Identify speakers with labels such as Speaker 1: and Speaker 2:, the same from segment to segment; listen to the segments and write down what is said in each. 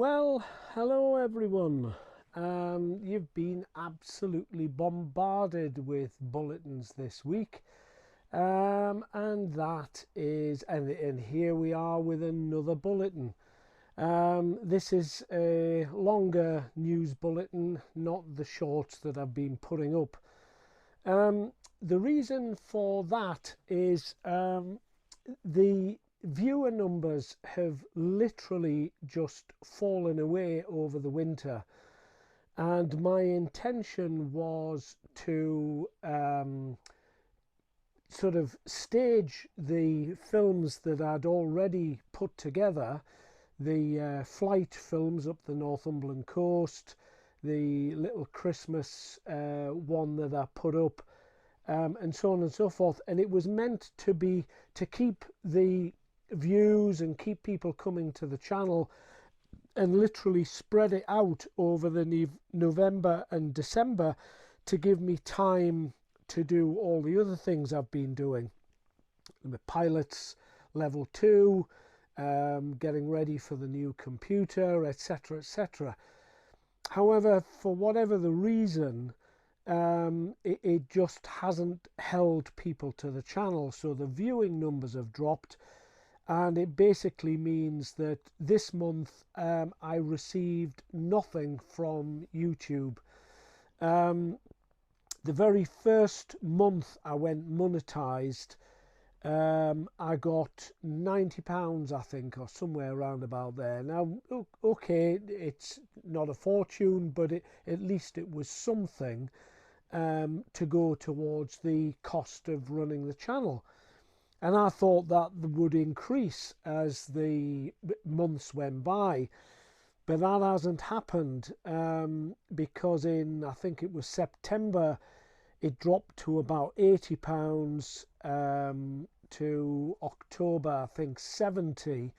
Speaker 1: Well, hello everyone. You've been absolutely bombarded with bulletins this week, and here we are with another bulletin. This is a longer news bulletin, not the shorts that I've been putting up. The reason for that is the viewer numbers have literally just fallen away over the winter, and my intention was to sort of stage the films that I'd already put together, the flight films up the Northumberland coast, the little Christmas one that I put up, and so on and so forth. And it was meant to be to keep the views and keep people coming to the channel and literally spread it out over the November and December to give me time to do all the other things I've been doing. The pilots level 2, getting ready for the new computer, etc., etc. However, for whatever the reason, it just hasn't held people to the channel, so the viewing numbers have dropped, and it basically means that this month I received nothing from YouTube. The very first month I went monetized, I got £90, I think, or somewhere around about there. Now, okay, it's not a fortune, but at least it was something to go towards the cost of running the channel. And I thought that would increase as the months went by. But that hasn't happened, because I think it was September, it dropped to about £80, to October, I think 70,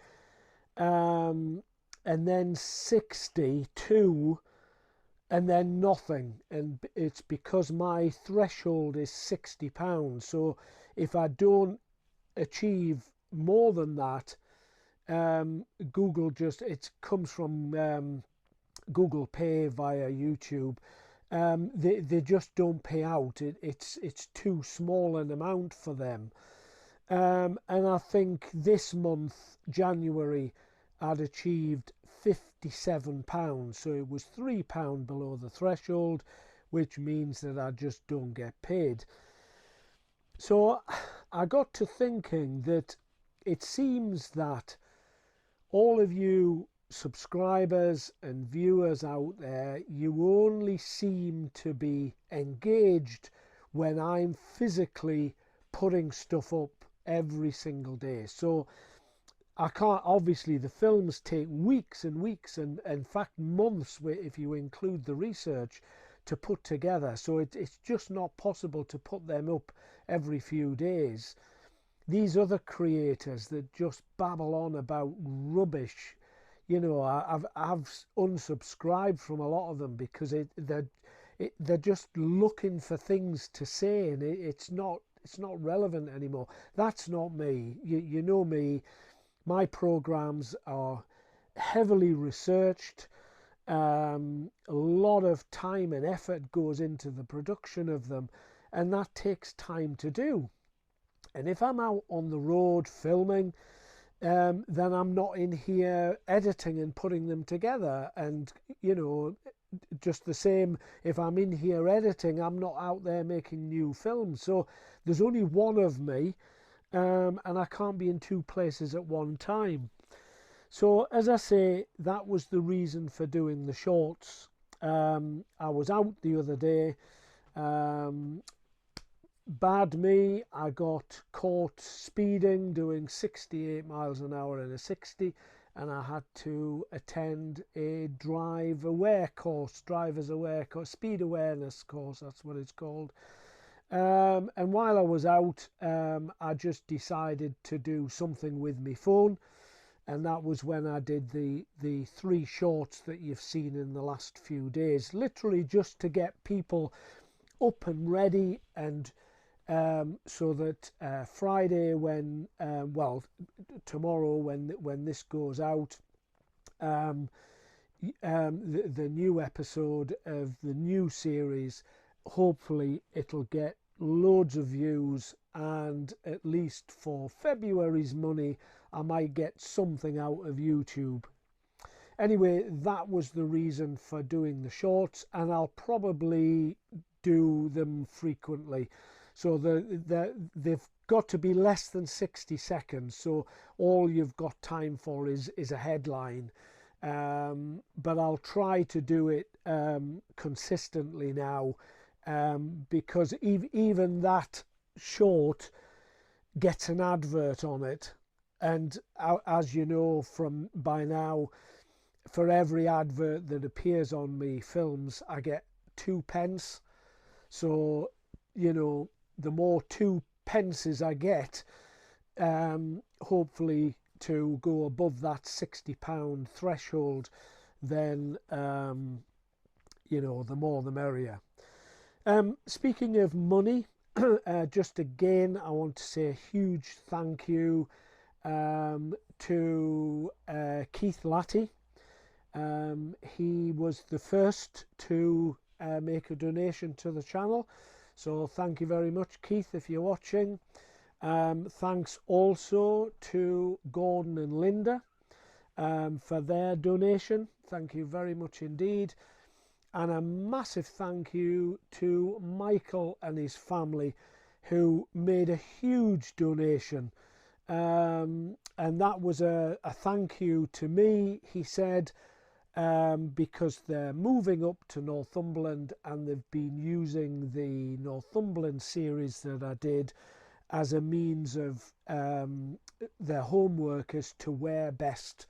Speaker 1: and then 62, and then nothing. And it's because my threshold is £60. So if I don't achieve more than that, Google it comes from Google Pay via YouTube. They just don't pay out. It's too small an amount for them. And I think this month, January, I'd achieved £57. So it was £3 below the threshold, which means that I just don't get paid. So I got to thinking that it seems that all of you subscribers and viewers out there, you only seem to be engaged when I'm physically putting stuff up every single day. So I can't, obviously the films take weeks and weeks, and in fact months if you include the research, to put together. So it's just not possible to put them up every few days. These other creators that just babble on about rubbish, I've unsubscribed from a lot of them because they're just looking for things to say, and it's not relevant anymore. That's not me. You know me. My programs are heavily researched. A lot of time and effort goes into the production of them, and that takes time to do. And if I'm out on the road filming, then I'm not in here editing and putting them together. And, just the same, if I'm in here editing, I'm not out there making new films. So there's only one of me, and I can't be in two places at one time. So as I say, that was the reason for doing the shorts. I was out the other day. Bad me, I got caught speeding, doing 68 miles an hour in a 60, and I had to attend a driver's aware course, speed awareness course, that's what it's called. And while I was out, I just decided to do something with my phone, and that was when I did the 3 shorts that you've seen in the last few days, literally just to get people up and ready, and so that Friday, tomorrow when this goes out, the new episode of the new series, hopefully it'll get loads of views, and at least for February's money I might get something out of YouTube. Anyway, that was the reason for doing the shorts, and I'll probably do them frequently. So they've got to be less than 60 seconds, so all you've got time for is a headline. But I'll try to do it consistently now, because even that short gets an advert on it, and as you know from by now, for every advert that appears on me films I get 2p. So the more 2p I get, hopefully to go above that £60 threshold, then the more the merrier. Speaking of money, just again I want to say a huge thank you to Keith Latty. He was the first to make a donation to the channel, so thank you very much, Keith, if you're watching. Thanks also to Gordon and Linda for their donation. Thank you very much indeed. And a massive thank you to Michael and his family, who made a huge donation. And that was a thank you to me, he said, because they're moving up to Northumberland and they've been using the Northumberland series that I did as a means of their homework as to where best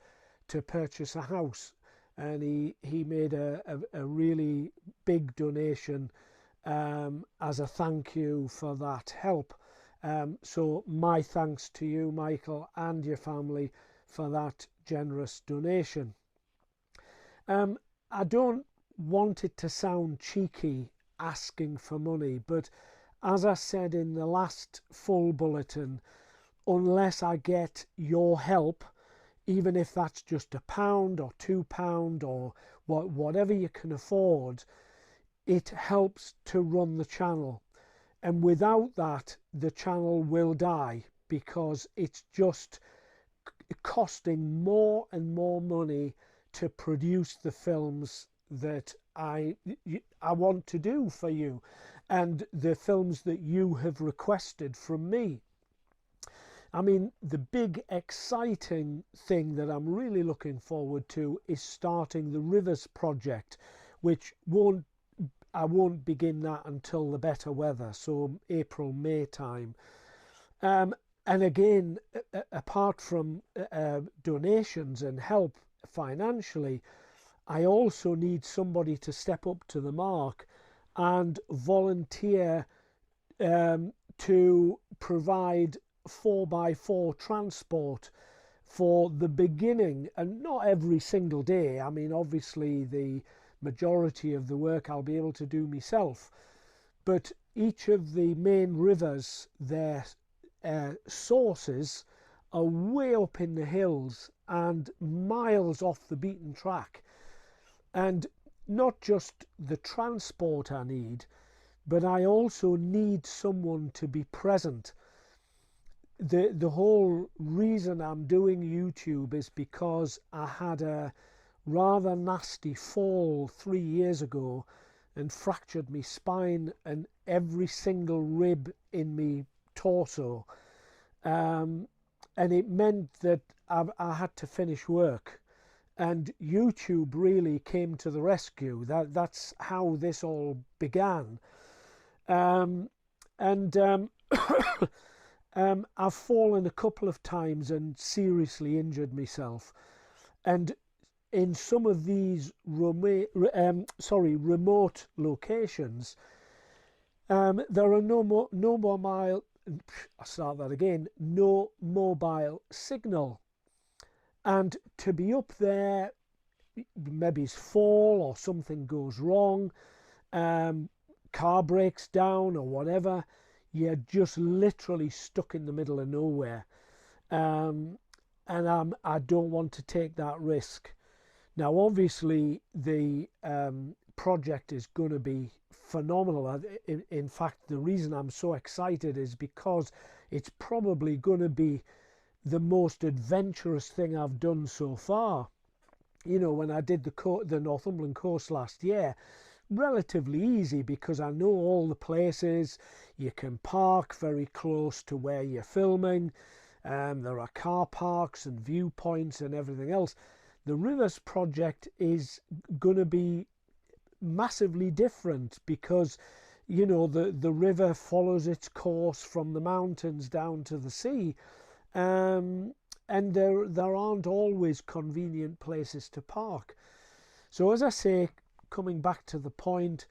Speaker 1: to purchase a house. And he made a really big donation as a thank you for that help. So my thanks to you, Michael, and your family for that generous donation. I don't want it to sound cheeky asking for money, but as I said in the last full bulletin, unless I get your help, even if that's just £1 or £2 or whatever you can afford, it helps to run the channel. And without that, the channel will die, because it's just costing more and more money to produce the films that I want to do for you, and the films that you have requested from me. I mean, the big exciting thing that I'm really looking forward to is starting the Rivers project, which I won't begin that until the better weather, so April, May time. And again, apart from donations and help financially, I also need somebody to step up to the mark and volunteer to provide 4x4 transport for the beginning, and not every single day. I mean, obviously the majority of the work I'll be able to do myself, but each of the main rivers, their sources are way up in the hills and miles off the beaten track. And not just the transport I need, but I also need someone to be present. The whole reason I'm doing YouTube is because I had a rather nasty fall 3 years ago and fractured my spine and every single rib in my torso, and it meant that I had to finish work, and YouTube really came to the rescue. That's how this all began. I've fallen a couple of times and seriously injured myself, and in some of these remote locations, there are no mobile signal, and to be up there, maybe it's fall or something goes wrong, car breaks down or whatever, you're just literally stuck in the middle of nowhere. And I don't want to take that risk. Now, obviously, the project is going to be phenomenal. In fact, the reason I'm so excited is because it's probably going to be the most adventurous thing I've done so far. You know, when I did the Northumberland coast last year, relatively easy because I know all the places. You can park very close to where you're filming. There are car parks and viewpoints and everything else. The Rivers project is going to be massively different because, you know, the river follows its course from the mountains down to the sea, and there aren't always convenient places to park. So as I say, coming back to the point,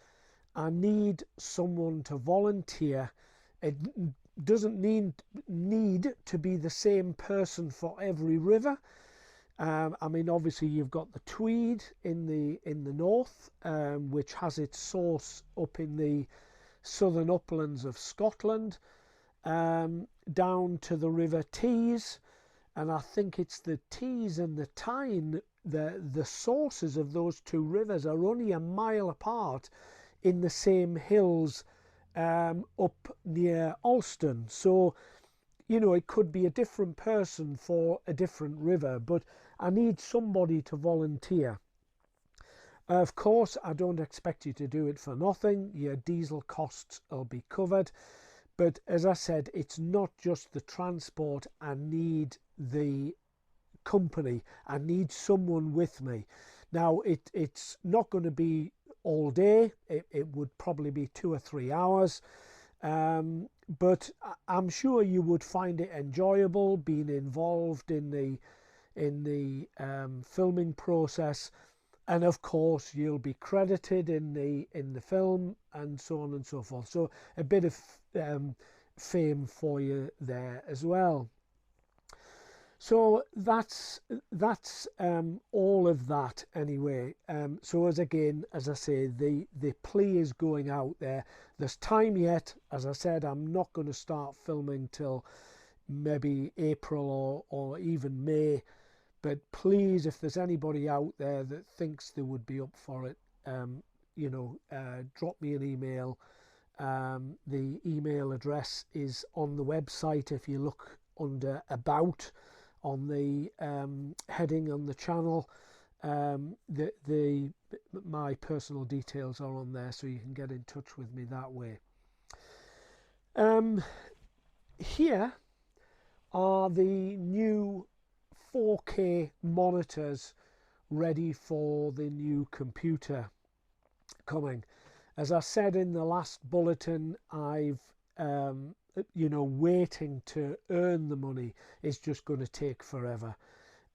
Speaker 1: I need someone to volunteer. It doesn't need to be the same person for every river. I mean, obviously you've got the Tweed in the north, which has its source up in the southern uplands of Scotland, down to the River Tees, and I think it's the Tees and the Tyne. The sources of those two rivers are only a mile apart in the same hills, up near Alston. So, you know, it could be a different person for a different river, but I need somebody to volunteer. Of course, I don't expect you to do it for nothing. Your diesel costs will be covered. But as I said, it's not just the transport. I need the company. I need someone with me. Now, it's not going to be all day. It would probably be 2 or 3 hours. But I'm sure you would find it enjoyable being involved in the filming process, and of course you'll be credited in the film and so on and so forth. So a bit of fame for you there as well. So that's all of that anyway. So as I say, the plea is going out there. There's time yet. As I said, I'm not going to start filming till maybe April or even May. But please, if there's anybody out there that thinks they would be up for it, drop me an email. The email address is on the website. If you look under About on the heading on the channel, my personal details are on there, so you can get in touch with me that way. Here are the new 4K monitors ready for the new computer coming. As I said in the last bulletin, I've waiting to earn the money is just going to take forever,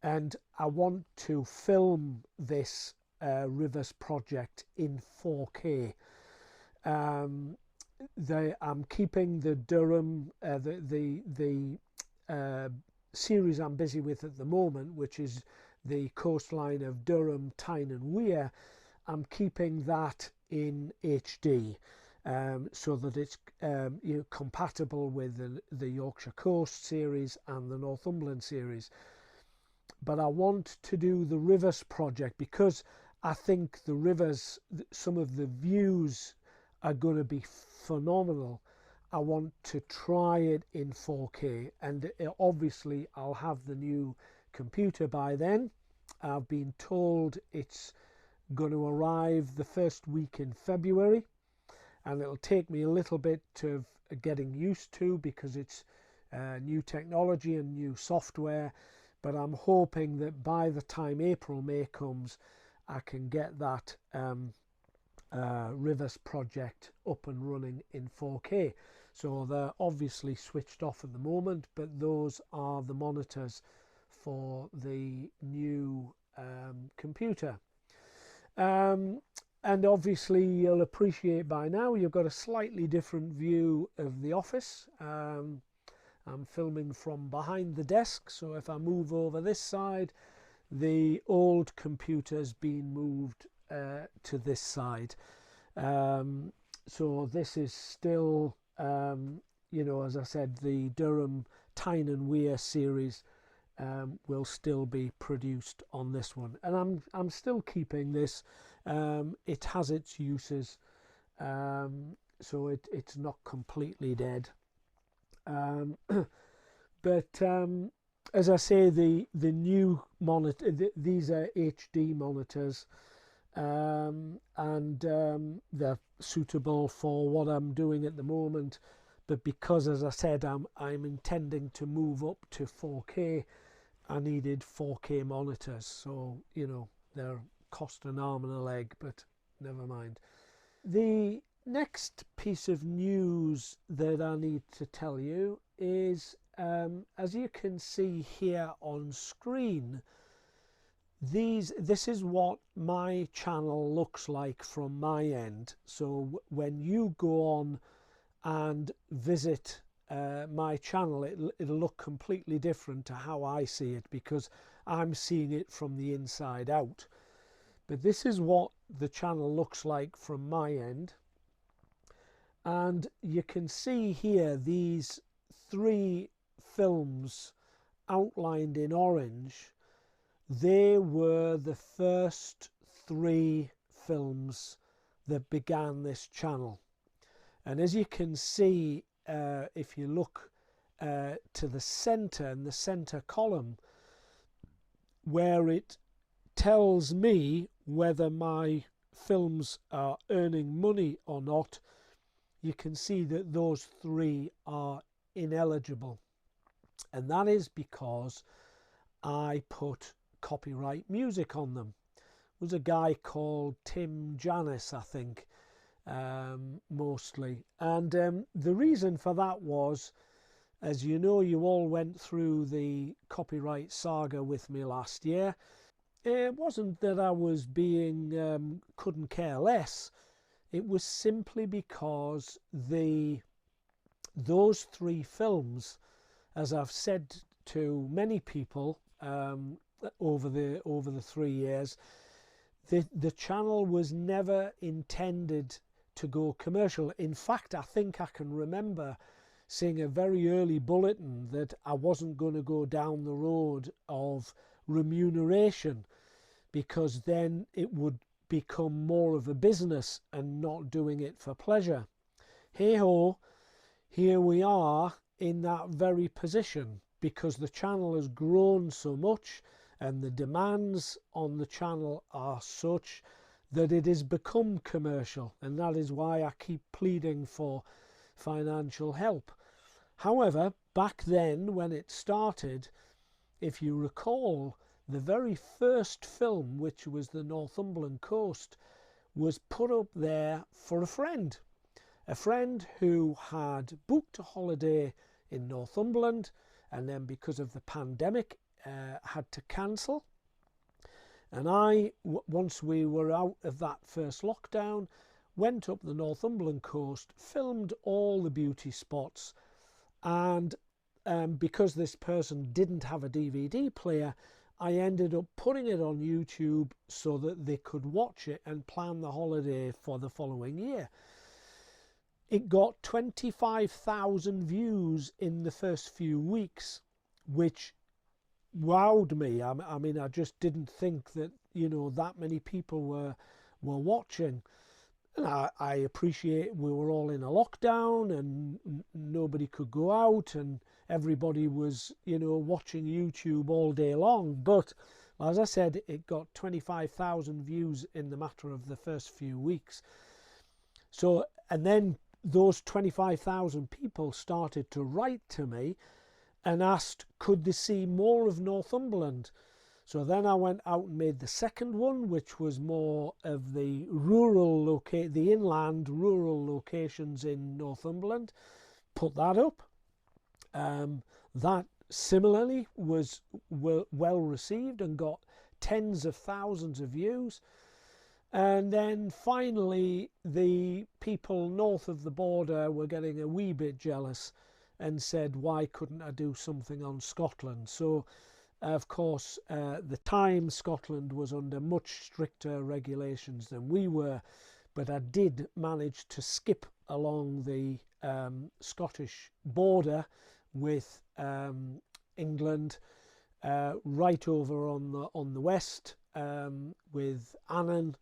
Speaker 1: and I want to film this Rivers project in 4K. I'm keeping the Durham, the series I'm busy with at the moment, which is the coastline of Durham, Tyne and Wear. I'm keeping that in HD. So that it's compatible with the Yorkshire Coast series and the Northumberland series. But I want to do the Rivers project because I think the rivers, some of the views are going to be phenomenal. I want to try it in 4K, and obviously I'll have the new computer by then. I've been told it's going to arrive the first week in February. And it'll take me a little bit of getting used to because it's new technology and new software. But I'm hoping that by the time April, May comes, I can get that Rivers project up and running in 4K. So they're obviously switched off at the moment, but those are the monitors for the new computer. And obviously you'll appreciate by now you've got a slightly different view of the office. I'm filming from behind the desk, so if I move over this side, the old computer's been moved to this side. So this is still, as I said, the Durham, Tyne and Wear series will still be produced on this one, and I'm still keeping this. It has its uses, so it's not completely dead. Um, but as I say, the new monitor, these are HD monitors, and they're suitable for what I'm doing at the moment. But because, as I said, I'm intending to move up to 4K, I needed 4K monitors. So they're cost an arm and a leg, but never mind. The next piece of news that I need to tell you is, as you can see here on screen, this is what my channel looks like from my end. So when you go on and visit my channel, it'll look completely different to how I see it, because I'm seeing it from the inside out. But this is what the channel looks like from my end, and you can see here these 3 films outlined in orange. They were the first 3 films that began this channel. And as you can see, if you look to the center, in the center column, where it tells me whether my films are earning money or not, you can see that those 3 are ineligible. And that is because I put copyright music on them. It was a guy called Tim Janis, I think, mostly. And the reason for that was, as you know, you all went through the copyright saga with me last year. It wasn't that I was being couldn't care less. It was simply because those 3 films, as I've said to many people over the 3 years, the channel was never intended to go commercial. In fact, I think I can remember seeing a very early bulletin that I wasn't going to go down the road of remuneration, because then it would become more of a business and not doing it for pleasure. Hey ho, here we are in that very position, because the channel has grown so much and the demands on the channel are such that it has become commercial, and that is why I keep pleading for financial help. However, back then when it started, if you recall, the very first film, which was The Northumberland Coast, was put up there for a friend who had booked a holiday in Northumberland, and then because of the pandemic had to cancel. And once we were out of that first lockdown, went up the Northumberland coast, filmed all the beauty spots, and because this person didn't have a DVD player, I ended up putting it on YouTube so that they could watch it and plan the holiday for the following year. It got 25,000 views in the first few weeks, which wowed me. I mean, I just didn't think that, that many people were watching. And I appreciate we were all in a lockdown and nobody could go out and everybody was, watching YouTube all day long. But as I said, it got 25,000 views in the matter of the first few weeks. So, and then those 25,000 people started to write to me and asked, could they see more of Northumberland? So then I went out and made the second one, which was more of the the inland rural locations in Northumberland. Put that up. That similarly was well received and got tens of thousands of views. And then finally, the people north of the border were getting a wee bit jealous and said, why couldn't I do something on Scotland? So, of course, at the time, Scotland was under much stricter regulations than we were, but I did manage to skip along the Scottish border with England right over on the west, with Annan,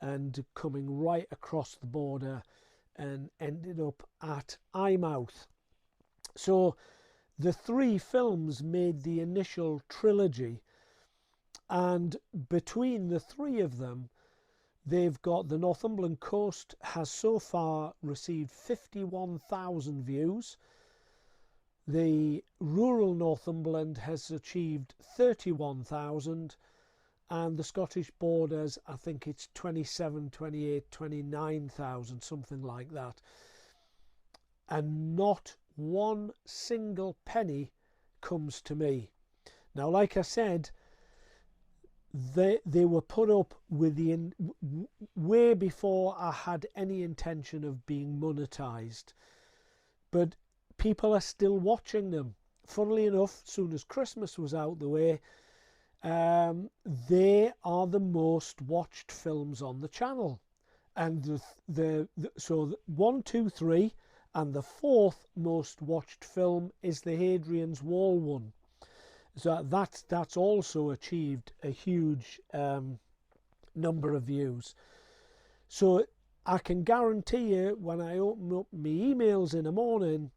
Speaker 1: and coming right across the border and ended up at Eyemouth. So the three films made the initial trilogy, and between the three of them, they've got the Northumberland Coast has so far received 51,000 views. The rural Northumberland has achieved 31,000, and the Scottish Borders, I think it's 27, 28, 29,000, something like that. And not one single penny comes to me. Now, like I said, they were put up with way before I had any intention of being monetized, but people are still watching them. Funnily enough, as soon as Christmas was out the way, they are the most watched films on the channel, and so 1, 2, 3, and the fourth most watched film is the Hadrian's Wall one. So that's also achieved a huge number of views. So I can guarantee you, when I open up my emails in the morning,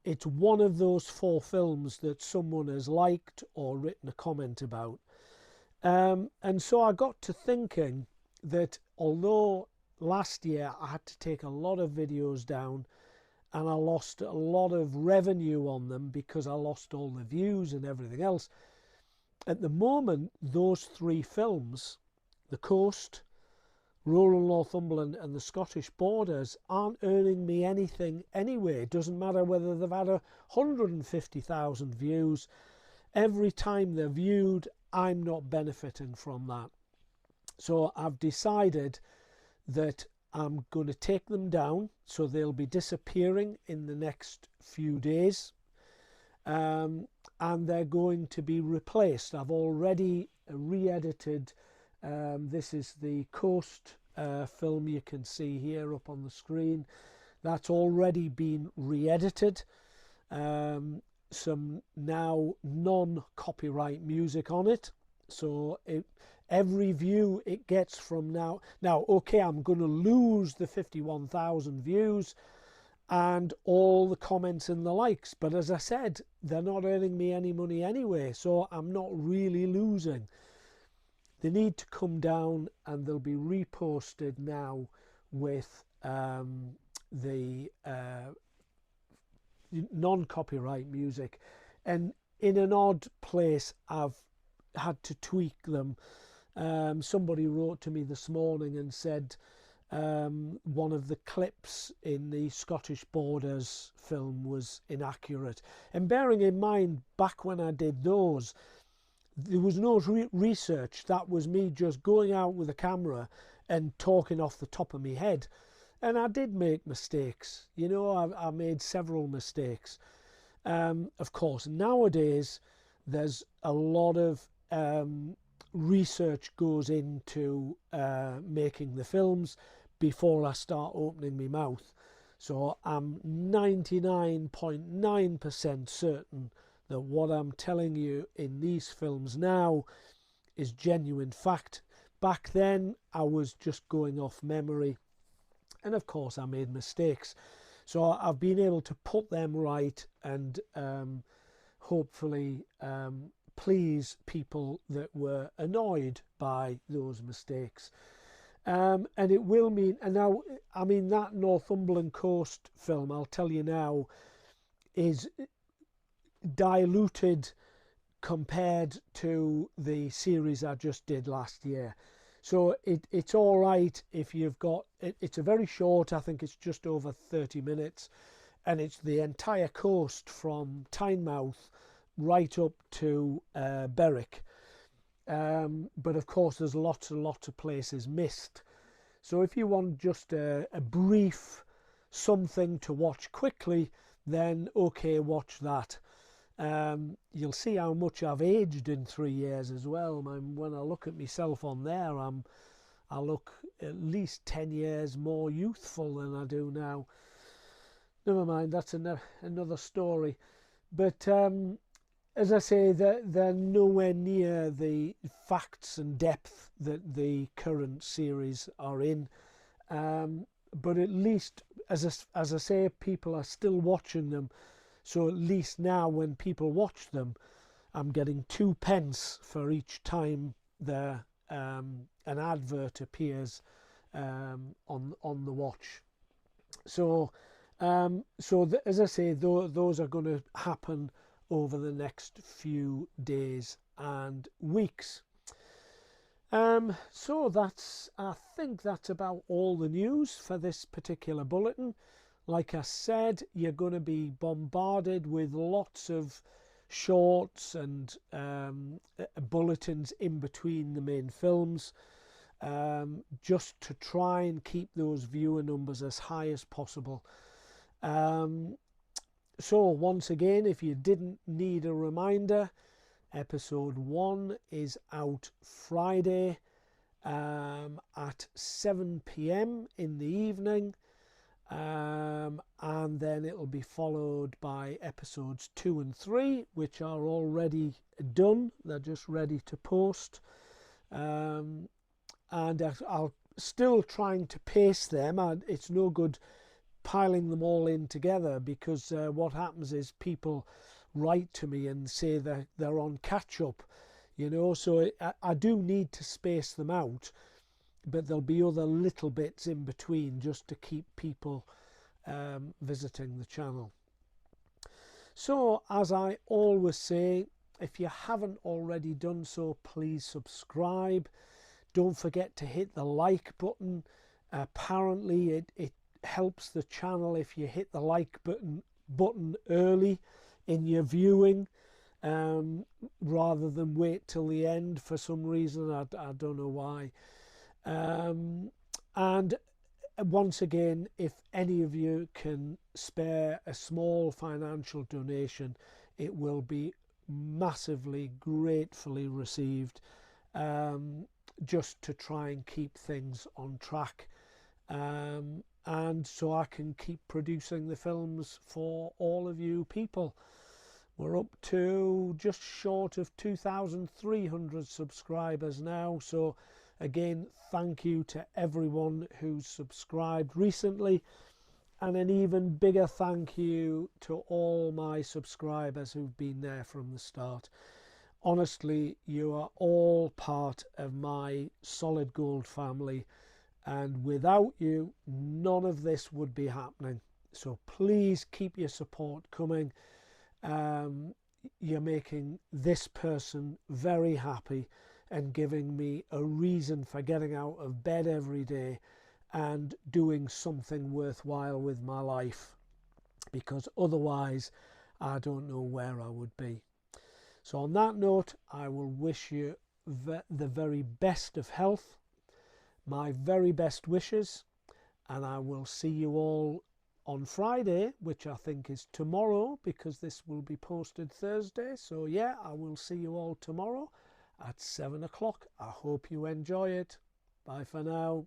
Speaker 1: it's one of those four films that someone has liked or written a comment about. And so I got to thinking that although last year I had to take a lot of videos down, and I lost a lot of revenue on them because I lost all the views and everything else, at the moment, those three films, The Coast, Rural Northumberland and the Scottish Borders, aren't earning me anything anyway. It doesn't matter whether they've had 150,000 views. Every time they're viewed, I'm not benefiting from that. So I've decided that I'm going to take them down, so they'll be disappearing in the next few days, and they're going to be replaced. I've already re-edited. This is the Coast film you can see here up on the screen. That's already been re-edited. Some now non-copyright music on it, so every view it gets from now, okay, I'm going to lose the 51,000 views and all the comments and the likes, but as I said, they're not earning me any money anyway, so I'm not really losing. They need to come down, and they'll be reposted now with the non-copyright music. And in an odd place, I've had to tweak them. Somebody wrote to me this morning and said one of the clips in the Scottish Borders film was inaccurate. And bearing in mind, back when I did those, there was no research. That was me just going out with a camera and talking off the top of my head. And I did make mistakes. You know, I made several mistakes. Of course, nowadays, there's a lot of research goes into making the films before I start opening my mouth. So I'm 99.9% certain that what I'm telling you in these films now is genuine fact. Back then, I was just going off memory. And of course, I made mistakes. So I've been able to put them right and hopefully please people that were annoyed by those mistakes. And it will mean, and now, I mean, that Northumberland Coast film, I'll tell you now, is diluted compared to the series I just did last year. So it's all right if you've got, it's a very short, I think it's just over 30 minutes, and it's the entire coast from Tynemouth right up to Berwick. But of course there's lots and lots of places missed. So if you want just a brief something to watch quickly, then okay, watch that. You'll see how much I've aged in 3 years as well. When I look at myself on there, I look at least 10 years more youthful than I do now. Never mind, that's another story. But as I say, they're nowhere near the facts and depth that the current series are in. But at least, as I say, people are still watching them. So at least now when people watch them, I'm getting 2p for each time an advert appears on the watch. So as I say, those are going to happen over the next few days and weeks. So I think that's about all the news for this particular bulletin. Like I said, you're going to be bombarded with lots of shorts and bulletins in between the main films, just to try and keep those viewer numbers as high as possible. So once again, if you didn't need a reminder, episode 1 is out Friday at 7 p.m. in the evening, and then it'll be followed by episodes 2 and 3, which are already done. They're just ready to post, and I'll still trying to pace them. It's no good piling them all in together, because what happens is people write to me and say that they're on catch up, so I do need to space them out, but there'll be other little bits in between just to keep people visiting the channel. So as I always say, if you haven't already done so, please subscribe. Don't forget to hit the like button. Apparently it helps the channel if you hit the like button early in your viewing, rather than wait till the end for some reason. I don't know why. And once again, if any of you can spare a small financial donation, it will be massively gratefully received, just to try and keep things on track, and so I can keep producing the films for all of you people. We're up to just short of 2,300 subscribers now, so again, thank you to everyone who's subscribed recently, and an even bigger thank you to all my subscribers who've been there from the start. Honestly, you are all part of my Solid Gold family, and without you, none of this would be happening. So please keep your support coming. You're making this person very happy and giving me a reason for getting out of bed every day and doing something worthwhile with my life, because otherwise I don't know where I would be. So on that note, I will wish you the very best of health, my very best wishes, and I will see you all on Friday, which I think is tomorrow, because this will be posted Thursday. So yeah, I will see you all tomorrow at 7 o'clock. I hope you enjoy it. Bye for now.